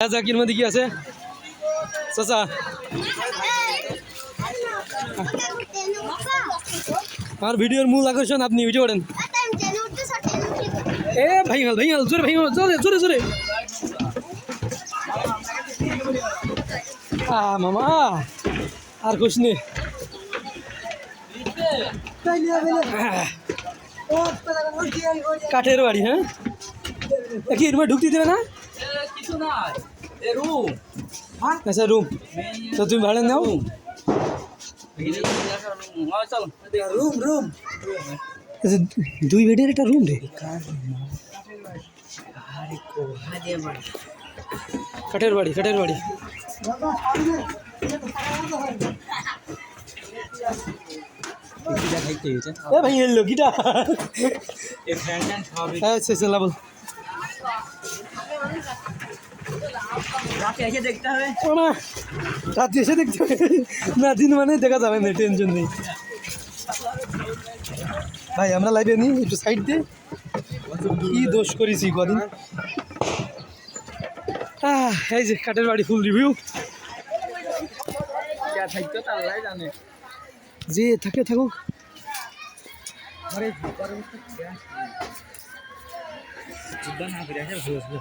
জাকির মধ্যে কি আছে চাচা আর ভিডিওর মূল আকর্ষণ আপনি ভিডিও করেন এ ভাইঙ্গাল ভাইঙ্গাল জোরে ভাইঙ্গাল জোরে জোরে জোরে মামা আর কুছ নেই কাঠের বাড়ি হ্যাঁ কি এর মধ্যে ঢুকতে দেবে না কিছু না এ রুম আচ্ছা রুম তো তুমি ভাড়া নাও চল রুম রুম দুই বেডের একটা রুম রে কাঠের বাড়ি কাঠের বাড়ি এ ভাই এলো কিটা আচ্ছা আচ্ছা লাভ রাতে এসে দেখতে হবে না রাত এসে দেখতে হবে না দিন মানে দেখা যাবে না টেনশন নেই ভাই আমরা লাইভে নিই একটু সাইড দিয়ে কি দোষ করেছি কদিন এই যে কাঠের বাড়ি ফুল রিভিউ থাকতো তারাই জানে যে থাকে থাকুক না ফিরে আসে ভালো